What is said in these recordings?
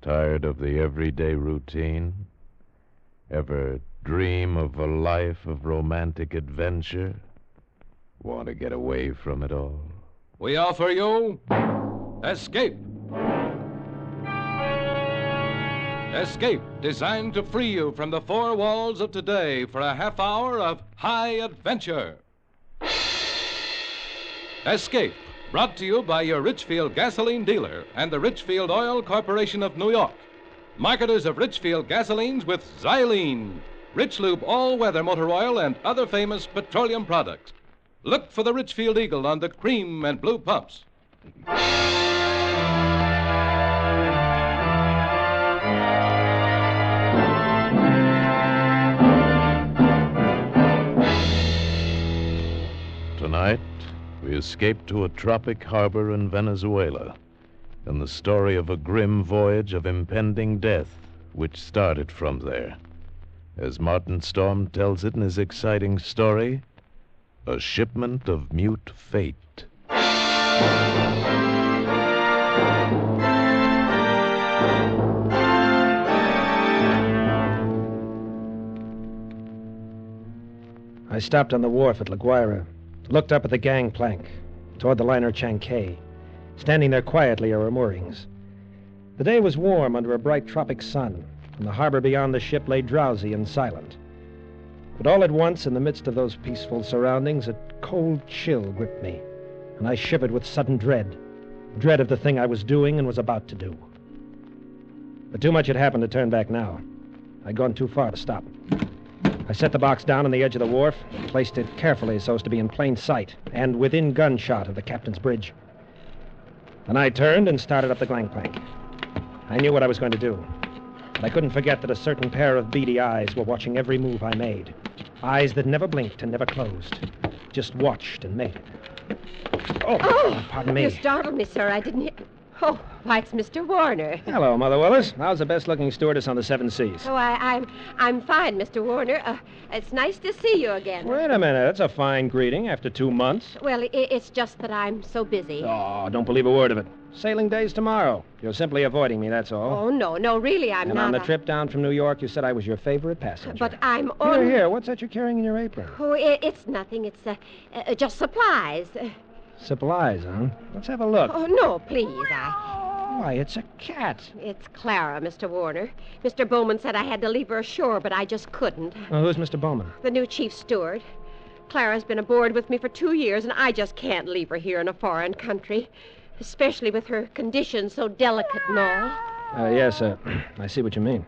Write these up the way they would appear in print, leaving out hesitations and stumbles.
Tired of the everyday routine? Ever dream of a life of romantic adventure? Want to get away from it all? We offer you Escape. Escape, designed to free you from the four walls of today for a half hour of high adventure. Escape, brought to you by your Richfield gasoline dealer and the Richfield Oil Corporation of New York, marketers of Richfield gasolines with Xylene, Rich Lube all-weather motor oil, and other famous petroleum products. Look for the Richfield Eagle on the cream and blue pumps. Tonight, we escape to a tropic harbor in Venezuela, and the story of a grim voyage of impending death which started from there. As Martin Storm tells it in his exciting story, A Shipment of Mute Fate. I stopped on the wharf at La Guaira, looked up at the gangplank, toward the liner Chankay, standing there quietly at our moorings. The day was warm under a bright tropic sun, and the harbor beyond the ship lay drowsy and silent. But all at once, in the midst of those peaceful surroundings, a cold chill gripped me, and I shivered with sudden dread of the thing I was doing and was about to do. But too much had happened to turn back now. I'd gone too far to stop. I set the box down on the edge of the wharf, placed it carefully so as to be in plain sight and within gunshot of the captain's bridge. Then I turned and started up the gangplank. I knew what I was going to do, but I couldn't forget that a certain pair of beady eyes were watching every move I made. Eyes that never blinked and never closed, just watched and made it. Oh, pardon me. You startled me, sir. I didn't hear... Oh, why, it's Mr. Warner. Hello, Mother Willis. How's the best-looking stewardess on the Seven Seas? Oh, I'm fine, Mr. Warner. It's nice to see you again. Wait a minute. That's a fine greeting after 2 months. Well, it's just that I'm so busy. Oh, don't believe a word of it. Sailing day's tomorrow. You're simply avoiding me, that's all. Oh, no, really, I'm not. And on the trip down from New York, you said I was your favorite passenger. But I'm on... Here, what's that you're carrying in your apron? Oh, it's nothing. It's just supplies. Supplies, huh? Let's have a look. Oh, no, please, Why, it's a cat. It's Clara, Mr. Warner. Mr. Bowman said I had to leave her ashore, but I just couldn't. Well, who's Mr. Bowman? The new chief steward. Clara's been aboard with me for 2 years, and I just can't leave her here in a foreign country, especially with her condition so delicate and all. Yes, I see what you mean.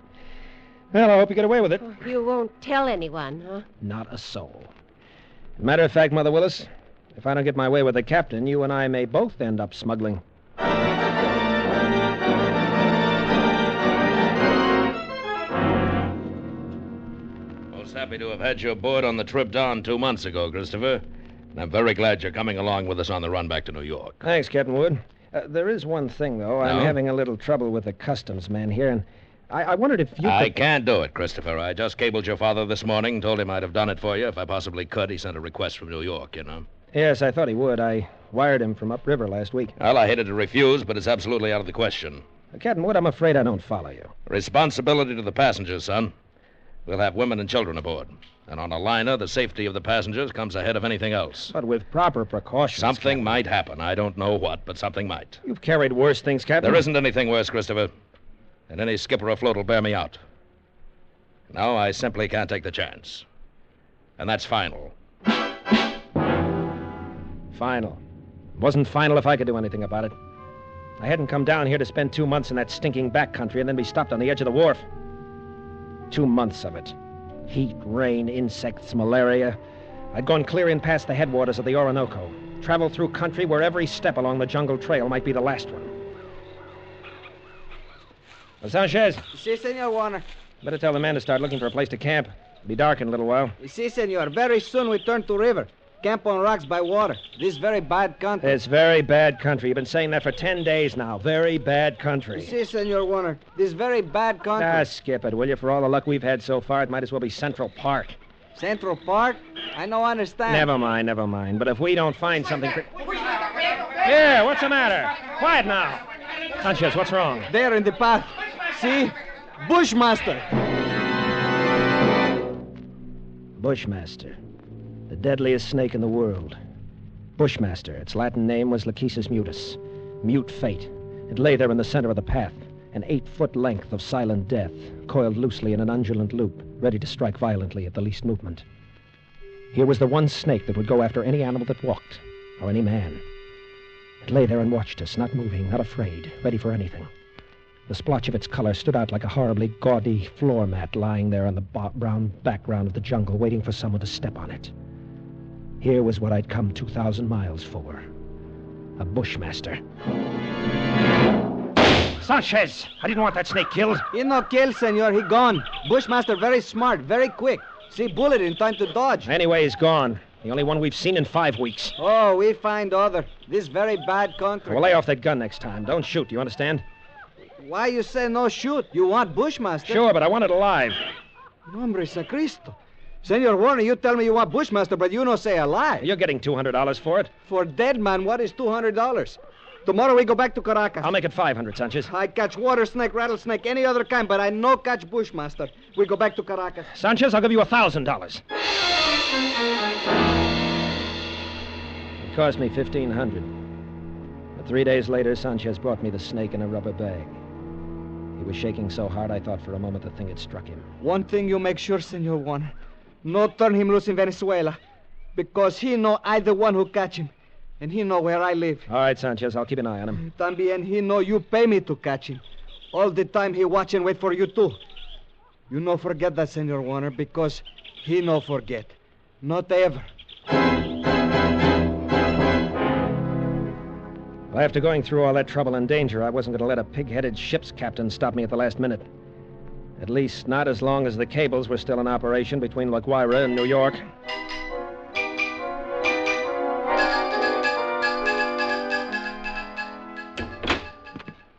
Well, I hope you get away with it. Oh, you won't tell anyone, huh? Not a soul. Matter of fact, Mother Willis, if I don't get my way with the captain, you and I may both end up smuggling. Happy to have had you aboard on the trip down 2 months ago, Christopher. And I'm very glad you're coming along with us on the run back to New York. Thanks, Captain Wood. There is one thing, though. I'm having a little trouble with the customs man here, and I wondered if you I can't do it, Christopher. I just cabled your father this morning, told him I'd have done it for you if I possibly could. He sent a request from New York, you know. Yes, I thought he would. I wired him from upriver last week. Well, I hated to refuse, but it's absolutely out of the question. Captain Wood, I'm afraid I don't follow you. Responsibility to the passengers, son. We'll have women and children aboard. And on a liner, the safety of the passengers comes ahead of anything else. But with proper precautions. Something Captain. might happen. I don't know what, but something might. You've carried worse things, Captain. There isn't anything worse, Christopher. And any skipper afloat will bear me out. No, I simply can't take the chance. And that's final. Final. It wasn't final if I could do anything about it. I hadn't come down here to spend 2 months in that stinking back country and then be stopped on the edge of the wharf. 2 months of it. Heat, rain, insects, malaria. I'd gone clear in past the headwaters of the Orinoco, traveled through country where every step along the jungle trail might be the last one. Sanchez. Si, Senor Warner. Better tell the man to start looking for a place to camp. It'll be dark in a little while. Si, Senor. Very soon we turn to river. Camp on rocks by water. This very bad country. It's very bad country. You've been saying that for 10 days now. Very bad country. Si, Senor Warner. This very bad country. Ah, skip it, will you? For all the luck we've had so far, it might as well be Central Park. Central Park? I don't understand. Never mind. But if we don't find something... Here, what's the matter? Quiet now. Sanchez, what's wrong? There in the path. See? Bushmaster. Bushmaster. The deadliest snake in the world. Bushmaster. Its Latin name was Lachesis mutus. Mute fate. It lay there in the center of the path, an 8-foot length of silent death, coiled loosely in an undulant loop, ready to strike violently at the least movement. Here was the one snake that would go after any animal that walked, or any man. It lay there and watched us, not moving, not afraid, ready for anything. The splotch of its color stood out like a horribly gaudy floor mat lying there on the brown background of the jungle, waiting for someone to step on it. Here was what I'd come 2,000 miles for. A bushmaster. Sanchez! I didn't want that snake killed. He no kill, senor. He gone. Bushmaster very smart, very quick. See bullet in time to dodge. Anyway, he's gone. The only one we've seen in 5 weeks. Oh, we find other. This very bad country. Well, lay off that gun next time. Don't shoot, you understand? Why you say no shoot? You want Bushmaster? Sure, but I want it alive. Nombre Sacristo. Senor Warner, you tell me you want Bushmaster, but you no say alive. You're getting $200 for it. For dead man, what is $200? Tomorrow we go back to Caracas. I'll make it 500, Sanchez. I catch water snake, rattlesnake, any other kind, but I no catch Bushmaster. We go back to Caracas. Sanchez, I'll give you $1,000. It cost me $1,500. But 3 days later, Sanchez brought me the snake in a rubber bag. He was shaking so hard I thought for a moment the thing had struck him. One thing you make sure, Senor Warner. No turn him loose in Venezuela. Because he know I the one who catch him. And he know where I live. All right, Sanchez, I'll keep an eye on him. Tambien he know you pay me to catch him. All the time he watch and wait for you too. You no forget that, Senor Warner, because he no forget. Not ever. Well, after going through all that trouble and danger, I wasn't going to let a pig-headed ship's captain stop me at the last minute. At least not as long as the cables were still in operation between La Guaira and New York.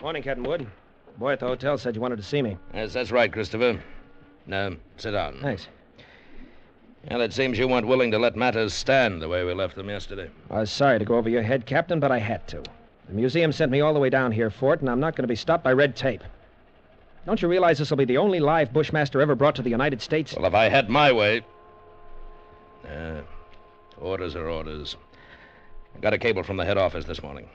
Morning, Captain Wood. Boy at the hotel said you wanted to see me. Yes, that's right, Christopher. Now, sit down. Thanks. Well, it seems you weren't willing to let matters stand the way we left them yesterday. I was sorry to go over your head, Captain, but I had to. The museum sent me all the way down here for it, and I'm not going to be stopped by red tape. Don't you realize this will be the only live Bushmaster ever brought to the United States? Well, if I had my way... orders are orders. I got a cable from the head office this morning.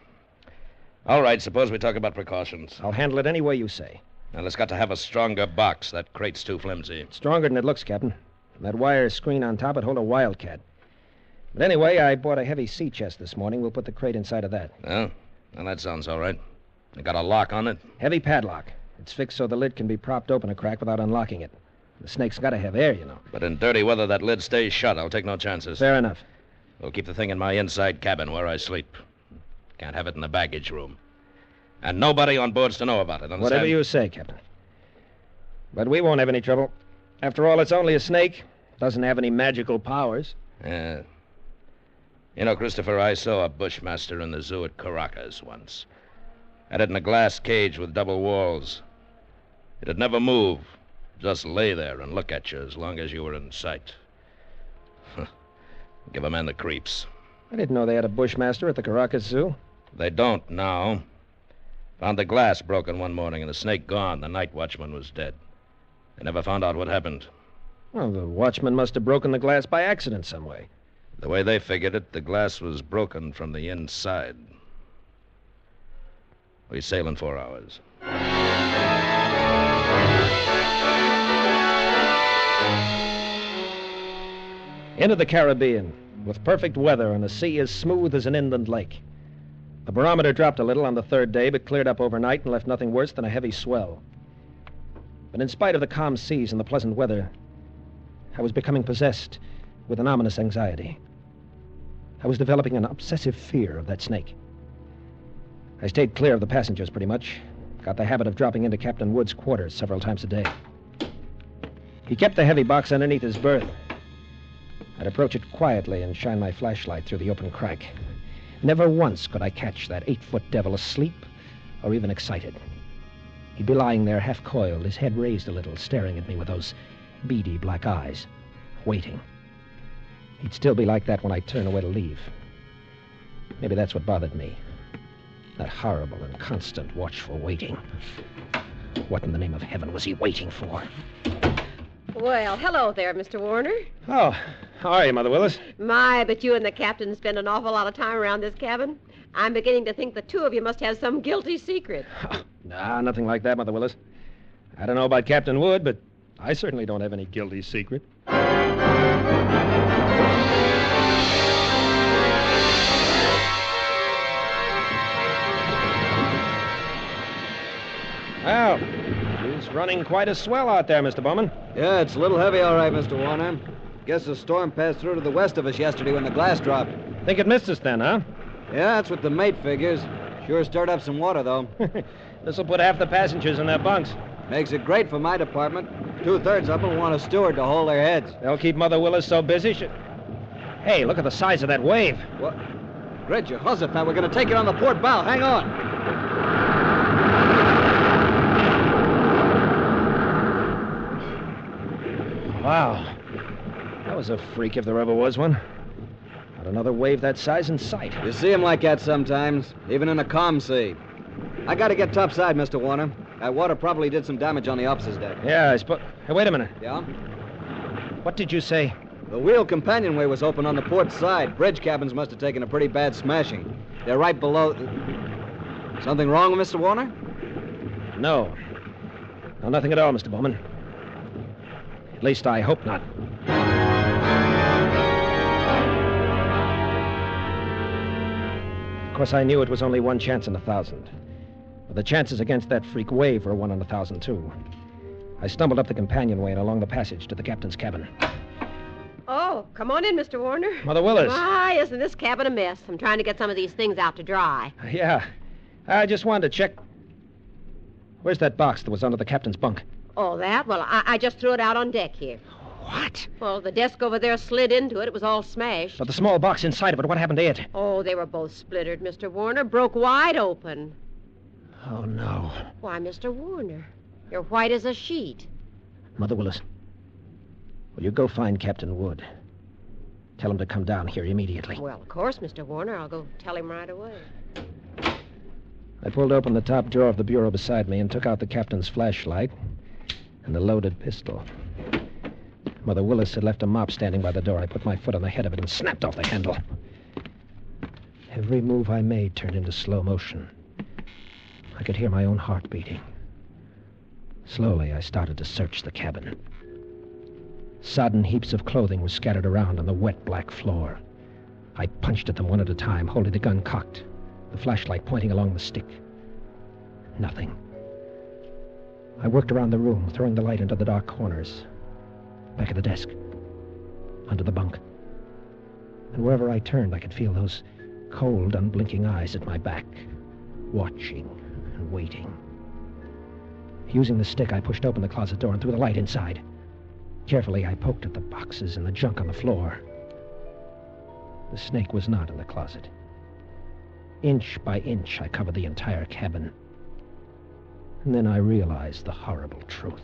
All right, suppose we talk about precautions. I'll handle it any way you say. Well, it's got to have a stronger box. That crate's too flimsy. Stronger than it looks, Captain. That wire screen on top would hold a wildcat. But anyway, I bought a heavy sea chest this morning. We'll put the crate inside of that. Oh? Well, that sounds all right. It got a lock on it? Heavy padlock. It's fixed so the lid can be propped open a crack without unlocking it. The snake's got to have air, you know. But in dirty weather, that lid stays shut. I'll take no chances. Fair enough. We'll keep the thing in my inside cabin where I sleep. Can't have it in the baggage room. And nobody on board's to know about it, understand? Whatever you say, Captain. But we won't have any trouble. After all, it's only a snake. Doesn't have any magical powers. Yeah. You know, Christopher, I saw a bushmaster in the zoo at Caracas once. Had it in a glass cage with double walls. It'd never move. Just lay there and look at you as long as you were in sight. Give a man the creeps. I didn't know they had a bushmaster at the Caracas Zoo. They don't now. Found the glass broken one morning and the snake gone. The night watchman was dead. They never found out what happened. Well, the watchman must have broken the glass by accident some way. The way they figured it, the glass was broken from the inside. We sail in 4 hours. Into the Caribbean, with perfect weather and a sea as smooth as an inland lake. The barometer dropped a little on the third day, but cleared up overnight and left nothing worse than a heavy swell. But in spite of the calm seas and the pleasant weather, I was becoming possessed with an ominous anxiety. I was developing an obsessive fear of that snake. I stayed clear of the passengers pretty much. Got the habit of dropping into Captain Wood's quarters several times a day. He kept the heavy box underneath his berth. I'd approach it quietly and shine my flashlight through the open crack. Never once could I catch that 8-foot devil asleep or even excited. He'd be lying there half-coiled, his head raised a little, staring at me with those beady black eyes, waiting. He'd still be like that when I turned away to leave. Maybe that's what bothered me. That horrible and constant watchful waiting. What in the name of heaven was he waiting for? Well, hello there, Mr. Warner. Oh, how are you, Mother Willis? My, but you and the captain spend an awful lot of time around this cabin. I'm beginning to think the two of you must have some guilty secret. Nah, nothing like that, Mother Willis. I don't know about Captain Wood, but I certainly don't have any guilty secret. Well, he's running quite a swell out there, Mr. Bowman. Yeah, it's a little heavy, all right, Mr. Warner. Guess the storm passed through to the west of us yesterday when the glass dropped. Think it missed us then, huh? Yeah, that's what the mate figures. Sure stirred up some water, though. This'll put half the passengers in their bunks. Makes it great for my department. 2/3 of them want a steward to hold their heads. They'll keep Mother Willis so busy Hey, look at the size of that wave. What? Great Jehoshaphat, we're going to take it on the port bow. Hang on. Wow. That was a freak if there ever was one. Not another wave that size in sight. You see them like that sometimes, even in a calm sea. I got to get topside, Mr. Warner. That water probably did some damage on the officer's deck. Yeah, I suppose... Hey, wait a minute. Yeah? What did you say? The wheel companionway was open on the port side. Bridge cabins must have taken a pretty bad smashing. They're right below... Something wrong with Mr. Warner? No. No, nothing at all, Mr. Bowman. At least I hope not. Of course, I knew it was only one chance in 1,000. But the chances against that freak wave were 1 in 1,000, too. I stumbled up the companionway and along the passage to the captain's cabin. Oh, come on in, Mr. Warner. Mother Willis. My, isn't this cabin a mess? I'm trying to get some of these things out to dry. Yeah. I just wanted to check... Where's that box that was under the captain's bunk? Oh, that? Well, I just threw it out on deck here. What? Well, the desk over there slid into it. It was all smashed. But the small box inside of it, what happened to it? Oh, they were both splintered, Mr. Warner. Broke wide open. Oh, no. Why, Mr. Warner, you're white as a sheet. Mother Willis, will you go find Captain Wood? Tell him to come down here immediately. Well, of course, Mr. Warner. I'll go tell him right away. I pulled open the top drawer of the bureau beside me and took out the captain's flashlight and a loaded pistol. Mother Willis had left a mop standing by the door. I put my foot on the head of it and snapped off the handle. Every move I made turned into slow motion. I could hear my own heart beating. Slowly, I started to search the cabin. Sodden heaps of clothing were scattered around on the wet black floor. I punched at them one at a time, holding the gun cocked, the flashlight pointing along the stick. Nothing. I worked around the room, throwing the light into the dark corners. Back of the desk. Under the bunk. And wherever I turned, I could feel those cold, unblinking eyes at my back, watching and waiting. Using the stick, I pushed open the closet door and threw the light inside. Carefully, I poked at the boxes and the junk on the floor. The snake was not in the closet. Inch by inch, I covered the entire cabin. And then I realized the horrible truth.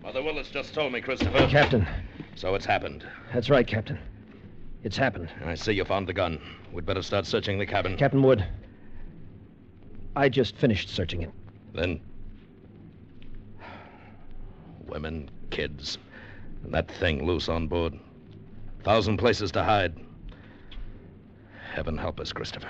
Mother Willis just told me, Christopher. Captain. So it's happened. That's right, Captain. It's happened. I see you found the gun. We'd better start searching the cabin. Captain Wood, I just finished searching it. Then... women, kids, and that thing loose on board. 1,000 places to hide. Heaven help us, Christopher.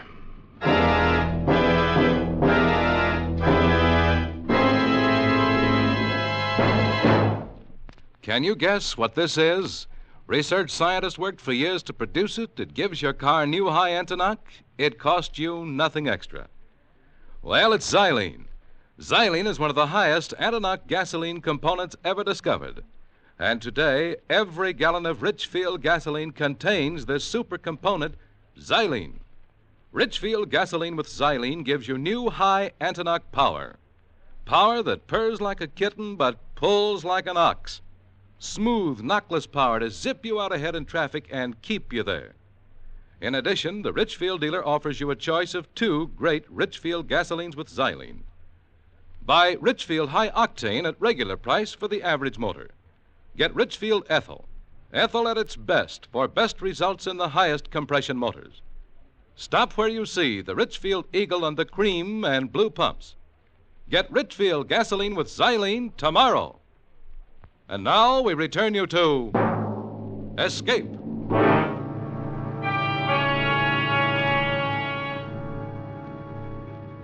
Can you guess what this is? Research scientists worked for years to produce it. It gives your car new high Antonoc. It cost you nothing extra. Well, it's xylene. Xylene is one of the highest Antonoc gasoline components ever discovered. And today, every gallon of Richfield gasoline contains this super component, xylene. Richfield gasoline with xylene gives you new high Antonoc power. Power that purrs like a kitten but pulls like an ox. Smooth, knockless power to zip you out ahead in traffic and keep you there. In addition, the Richfield dealer offers you a choice of 2 great Richfield gasolines with xylene. Buy Richfield High Octane at regular price for the average motor. Get Richfield Ethyl. Ethyl at its best for best results in the highest compression motors. Stop where you see the Richfield Eagle and the cream and blue pumps. Get Richfield gasoline with xylene tomorrow. And now we return you to Escape.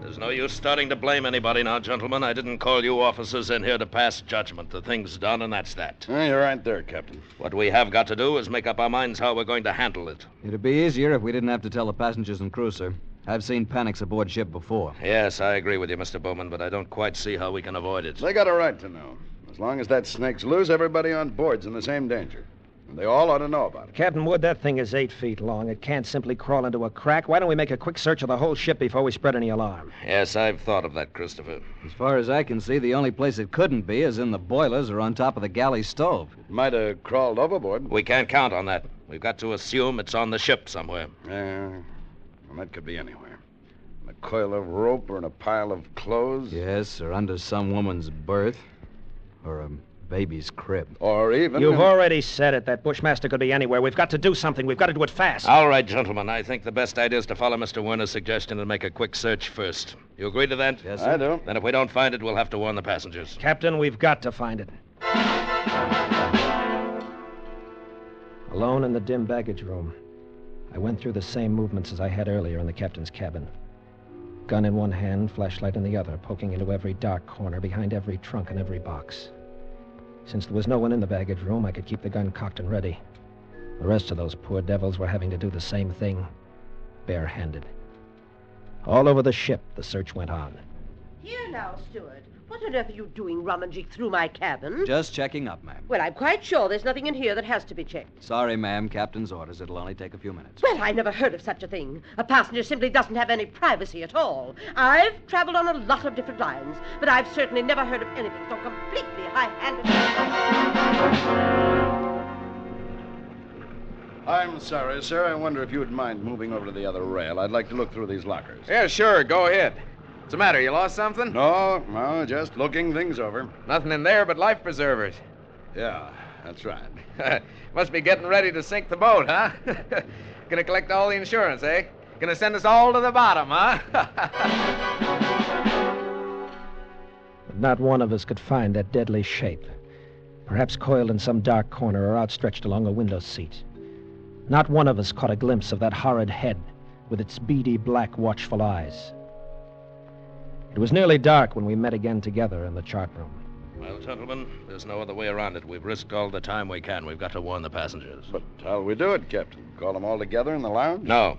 There's no use starting to blame anybody now, gentlemen. I didn't call you officers in here to pass judgment. The thing's done, and that's that. You're right there, Captain. What we have got to do is make up our minds how we're going to handle it. It'd be easier if we didn't have to tell the passengers and crew, sir. I've seen panics aboard ship before. Yes, I agree with you, Mr. Bowman, but I don't quite see how we can avoid it. They got a right to know. As long as that snake's loose, everybody on board's in the same danger. And they all ought to know about it. Captain Wood, that thing is 8 feet long. It can't simply crawl into a crack. Why don't we make a quick search of the whole ship before we spread any alarm? Yes, I've thought of that, Christopher. As far as I can see, the only place it couldn't be is in the boilers or on top of the galley stove. It might have crawled overboard. We can't count on that. We've got to assume it's on the ship somewhere. Well, that could be anywhere. In a coil of rope or in a pile of clothes. Yes, or under some woman's berth. Or a baby's crib. Or even... You've already said it. That Bushmaster could be anywhere. We've got to do something. We've got to do it fast. All right, gentlemen. I think the best idea is to follow Mr. Werner's suggestion and make a quick search first. You agree to that? Yes, sir. I do. Then if we don't find it, we'll have to warn the passengers. Captain, we've got to find it. Alone in the dim baggage room, I went through the same movements as I had earlier in the captain's cabin. Gun in one hand, flashlight in the other, poking into every dark corner, behind every trunk and every box. Since there was no one in the baggage room, I could keep the gun cocked and ready. The rest of those poor devils were having to do the same thing, barehanded. All over the ship, the search went on. Here now, steward. What on earth are you doing rummaging through my cabin? Just checking up, ma'am. Well, I'm quite sure there's nothing in here that has to be checked. Sorry, ma'am. Captain's orders. It'll only take a few minutes. Well, I never heard of such a thing. A passenger simply doesn't have any privacy at all. I've traveled on a lot of different lines, but I've certainly never heard of anything so completely high-handed. I'm sorry, sir. I wonder if you would mind moving over to the other rail. I'd like to look through these lockers. Yeah, sure. Go ahead. What's the matter? You lost something? No, just looking things over. Nothing in there but life preservers. Yeah, that's right. Must be getting ready to sink the boat, huh? Gonna collect all the insurance, eh? Gonna send us all to the bottom, huh? But not one of us could find that deadly shape. Perhaps coiled in some dark corner or outstretched along a window seat. Not one of us caught a glimpse of that horrid head with its beady black watchful eyes. It was nearly dark when we met again together in the chart room. Well, gentlemen, there's no other way around it. We've risked all the time we can. We've got to warn the passengers. But how'll we do it, Captain? Call them all together in the lounge? No.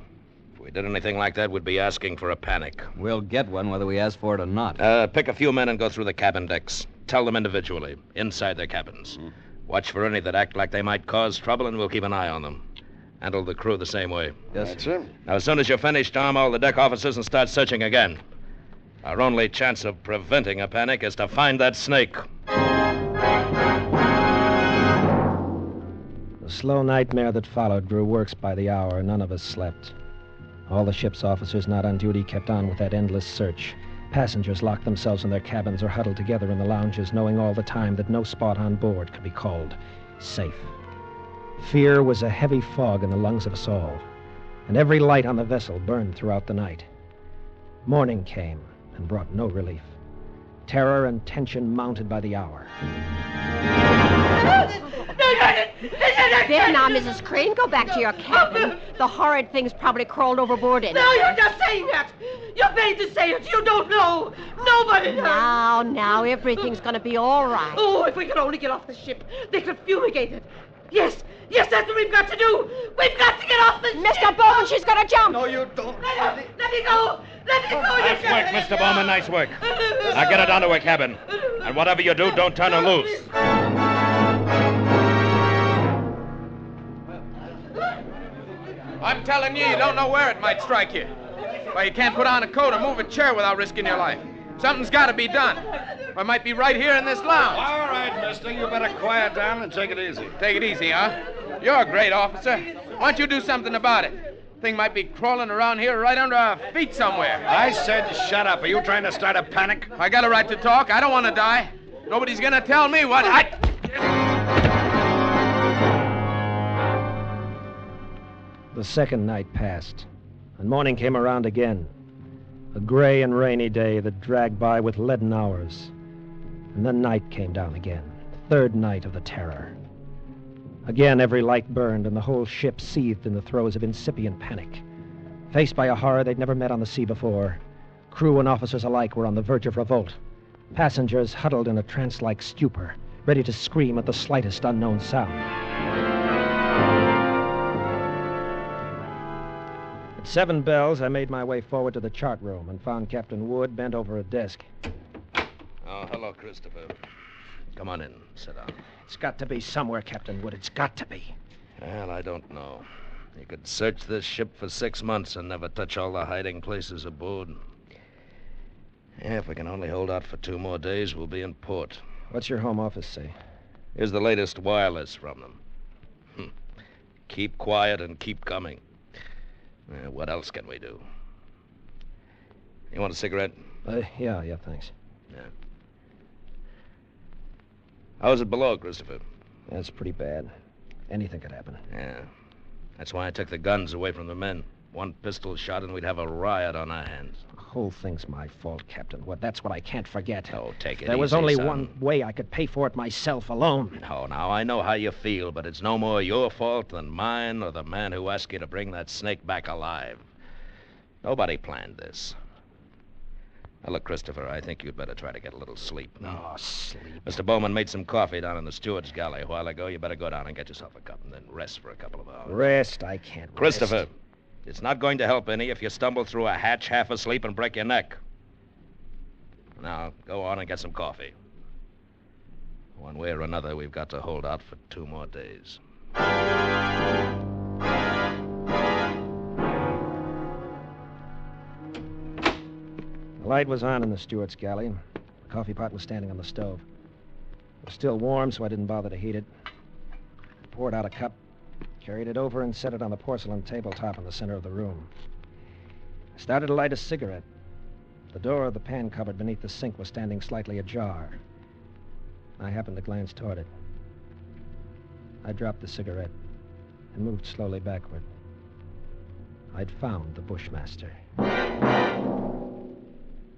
If we did anything like that, we'd be asking for a panic. We'll get one whether we ask for it or not. Pick a few men and go through the cabin decks. Tell them individually, inside their cabins. Watch for any that act like they might cause trouble, and we'll keep an eye on them. Handle the crew the same way. Yes, That's sir. it. Now, as soon as you're finished, arm all the deck officers and start searching again. Our only chance of preventing a panic is to find that snake. The slow nightmare that followed grew worse by the hour. None of us slept. All the ship's officers not on duty kept on with that endless search. Passengers locked themselves in their cabins or huddled together in the lounges, knowing all the time that no spot on board could be called safe. Fear was a heavy fog in the lungs of us all, and every light on the vessel burned throughout the night. Morning came and brought no relief. Terror and tension mounted by the hour. There now, Mrs. Crane, go back to your cabin. The horrid thing's probably crawled overboard in it. No, you're just saying that. You're paid to say it. You don't know. Nobody knows. Now, everything's going to be all right. Oh, if we could only get off the ship, they could fumigate it. Yes, that's what we've got to do. We've got to get off the ship. Mr. Bowman, she's going to jump. No, you don't. Let me go. Let me go. Nice work, Mr. Bowman, nice work. Now get her down to her cabin. And whatever you do, don't turn her loose. I'm telling you, you don't know where it might strike you. Why, you can't put on a coat or move a chair without risking your life. Something's got to be done. Or it might be right here in this lounge. All right, mister. You better quiet down and take it easy. Take it easy, huh? You're a great officer. Why don't you do something about it? Thing might be crawling around here right under our feet somewhere. I said shut up. Are you trying to start a panic? I got a right to talk. I don't want to die. Nobody's going to tell me what The second night passed, and morning came around again. A gray and rainy day that dragged by with leaden hours. And then night came down again, third night of the terror. Again, every light burned, and the whole ship seethed in the throes of incipient panic. Faced by a horror they'd never met on the sea before, crew and officers alike were on the verge of revolt. Passengers huddled in a trance-like stupor, ready to scream at the slightest unknown sound. At 7 bells, I made my way forward to the chart room and found Captain Wood bent over a desk. Oh, hello, Christopher. Come on in. Sit down. It's got to be somewhere, Captain Wood. It's got to be. Well, I don't know. You could search this ship for 6 months and never touch all the hiding places aboard. Yeah, if we can only hold out for 2 more days, we'll be in port. What's your home office say? Here's the latest wireless from them. Keep quiet and keep coming. What else can we do? You want a cigarette? Yeah, thanks. Yeah. How is it below, Christopher? That's pretty bad. Anything could happen. Yeah. That's why I took the guns away from the men. 1 pistol shot and we'd have a riot on our hands. The whole thing's my fault, Captain Wood. That's what I can't forget. Oh, take it There was easy, only son. one way I could pay for it myself alone. Oh, now, I know how you feel, but it's no more your fault than mine or the man who asked you to bring that snake back alive. Nobody planned this. Now, look, Christopher, I think you'd better try to get a little sleep. Oh, sleep. Mr. Bowman made some coffee down in the steward's galley a while ago. You better go down and get yourself a cup and then rest for a couple of hours. Rest? I can't rest. Christopher, it's not going to help any if you stumble through a hatch half asleep and break your neck. Now, go on and get some coffee. One way or another, we've got to hold out for 2 more days. The light was on in the steward's galley. The coffee pot was standing on the stove. It was still warm, so I didn't bother to heat it. I poured out a cup, carried it over, and set it on the porcelain tabletop in the center of the room. I started to light a cigarette. The door of the pan cupboard beneath the sink was standing slightly ajar. I happened to glance toward it. I dropped the cigarette and moved slowly backward. I'd found the Bushmaster.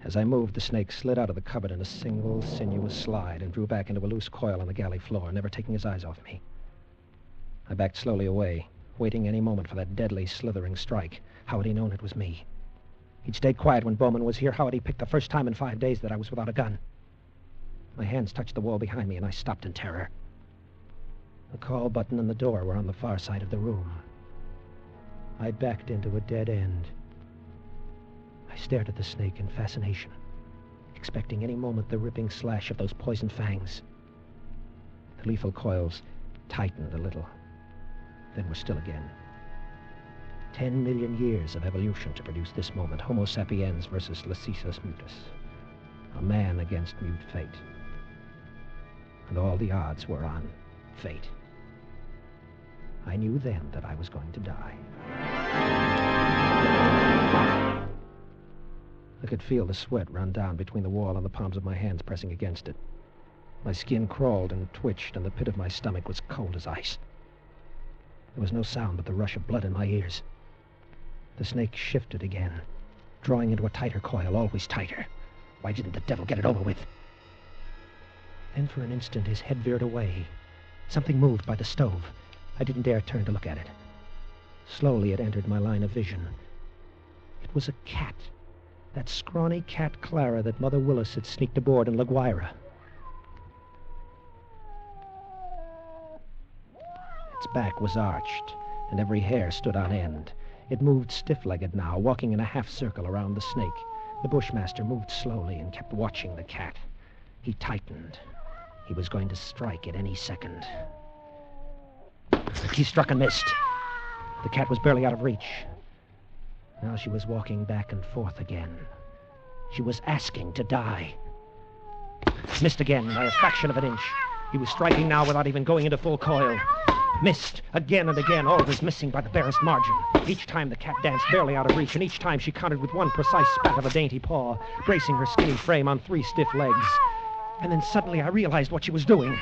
As I moved, the snake slid out of the cupboard in a single, sinuous slide and drew back into a loose coil on the galley floor, never taking his eyes off me. I backed slowly away, waiting any moment for that deadly, slithering strike. How had he known it was me? He'd stayed quiet when Bowman was here. How had he picked the first time in 5 days that I was without a gun? My hands touched the wall behind me, and I stopped in terror. The call button and the door were on the far side of the room. I backed into a dead end. I stared at the snake in fascination, expecting any moment the ripping slash of those poison fangs. The lethal coils tightened a little, then were still again. 10 million years of evolution to produce this moment. Homo sapiens versus Lachesis mutus. A man against mute fate. And all the odds were on fate. I knew then that I was going to die. I could feel the sweat run down between the wall and the palms of my hands pressing against it. My skin crawled and twitched, and the pit of my stomach was cold as ice. There was no sound but the rush of blood in my ears. The snake shifted again, drawing into a tighter coil, always tighter. Why didn't the devil get it over with? Then for an instant his head veered away. Something moved by the stove. I didn't dare turn to look at it. Slowly it entered my line of vision. It was a cat. That scrawny cat Clara that Mother Willis had sneaked aboard in La Guaira. Its back was arched, and every hair stood on end. It moved stiff-legged now, walking in a half-circle around the snake. The Bushmaster moved slowly and kept watching the cat. He tightened. He was going to strike at any second. He struck and missed. The cat was barely out of reach. Now she was walking back and forth again. She was asking to die. Missed again by a fraction of an inch. He was striking now without even going into full coil. Missed again and again, always missing by the barest margin. Each time the cat danced barely out of reach, and each time she countered with one precise spat of a dainty paw, bracing her skinny frame on 3 stiff legs. And then suddenly I realized what she was doing.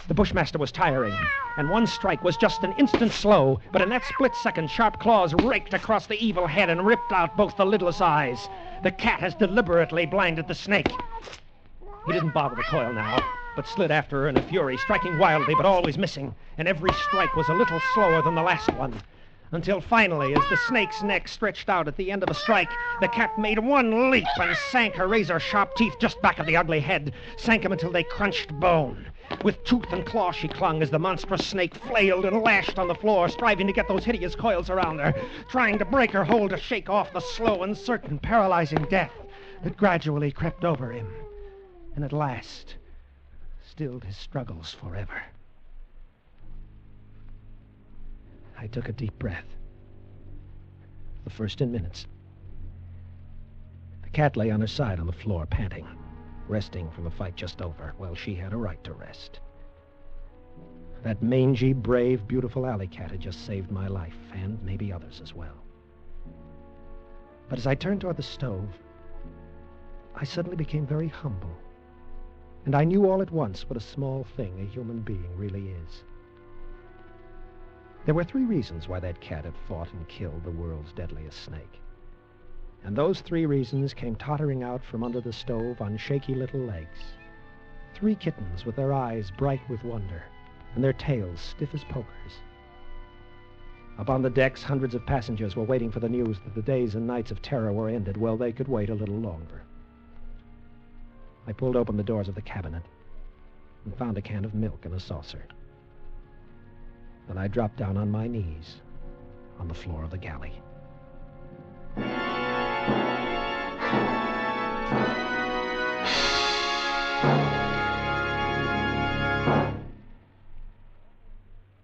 The Bushmaster was tiring, and one strike was just an instant slow, but in that split second, sharp claws raked across the evil head and ripped out both the lidless eyes. The cat has deliberately blinded the snake. He didn't bother to coil now, but slid after her in a fury, striking wildly but always missing, and every strike was a little slower than the last one. Until finally, as the snake's neck stretched out at the end of a strike, the cat made one leap and sank her razor-sharp teeth just back of the ugly head, sank him until they crunched bone. With tooth and claw she clung as the monstrous snake flailed and lashed on the floor, striving to get those hideous coils around her, trying to break her hold to shake off the slow and certain paralyzing death that gradually crept over him, and at last stilled his struggles forever. I took a deep breath. The first in minutes. The cat lay on her side on the floor, panting, resting from the fight just over. Well, she had a right to rest. That mangy, brave, beautiful alley cat had just saved my life, and maybe others as well. But as I turned toward the stove, I suddenly became very humble, and I knew all at once what a small thing a human being really is. There were 3 reasons why that cat had fought and killed the world's deadliest snake. And those 3 reasons came tottering out from under the stove on shaky little legs. 3 kittens with their eyes bright with wonder and their tails stiff as pokers. Up on the decks, hundreds of passengers were waiting for the news that the days and nights of terror were ended. Well, they could wait a little longer. I pulled open the doors of the cabinet and found a can of milk in a saucer. Then I dropped down on my knees on the floor of the galley.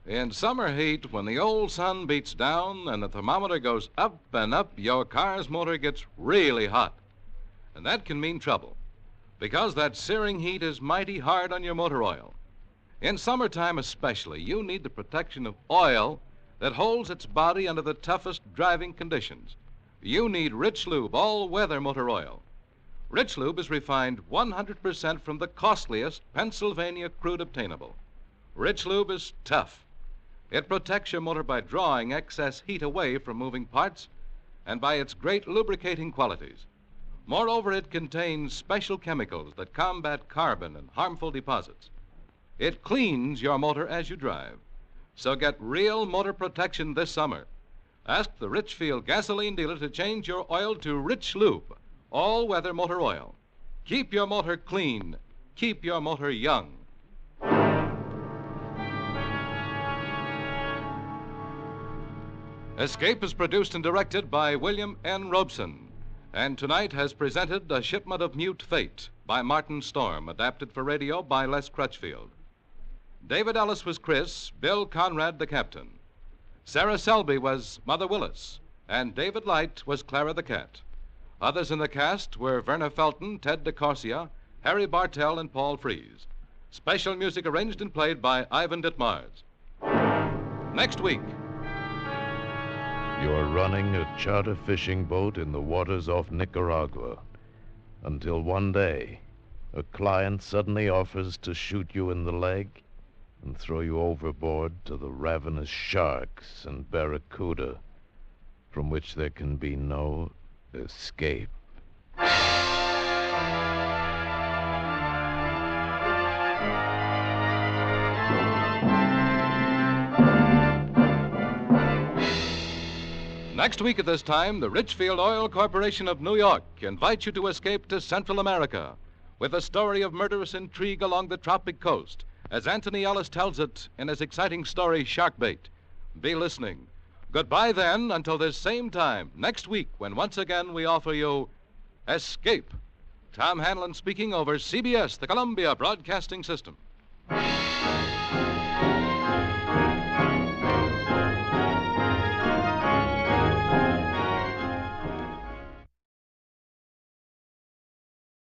In summer heat, when the old sun beats down and the thermometer goes up and up, your car's motor gets really hot. And that can mean trouble, because that searing heat is mighty hard on your motor oil. In summertime especially, you need the protection of oil that holds its body under the toughest driving conditions. You need Rich Lube all-weather motor oil. Rich Lube is refined 100% from the costliest Pennsylvania crude obtainable. Rich Lube is tough. It protects your motor by drawing excess heat away from moving parts and by its great lubricating qualities. Moreover, it contains special chemicals that combat carbon and harmful deposits. It cleans your motor as you drive. So get real motor protection this summer. Ask the Richfield gasoline dealer to change your oil to Rich Lube, all-weather motor oil. Keep your motor clean. Keep your motor young. Escape is produced and directed by William N. Robeson, and tonight has presented A Shipment of Mute Fate by Martin Storm, adapted for radio by Les Crutchfield. David Ellis was Chris, Bill Conrad the captain. Sarah Selby was Mother Willis, and David Light was Clara the cat. Others in the cast were Werner Felton, Ted DeCorsia, Harry Bartell, and Paul Frees. Special music arranged and played by Ivan Ditmars. Next week. You're running a charter fishing boat in the waters off Nicaragua until one day a client suddenly offers to shoot you in the leg and throw you overboard to the ravenous sharks and barracuda from which there can be no escape. Next week at this time, the Richfield Oil Corporation of New York invites you to escape to Central America with a story of murderous intrigue along the tropic coast, as Anthony Ellis tells it in his exciting story, Sharkbait. Be listening. Goodbye then until this same time next week, when once again we offer you Escape. Tom Hanlon speaking over CBS, the Columbia Broadcasting System.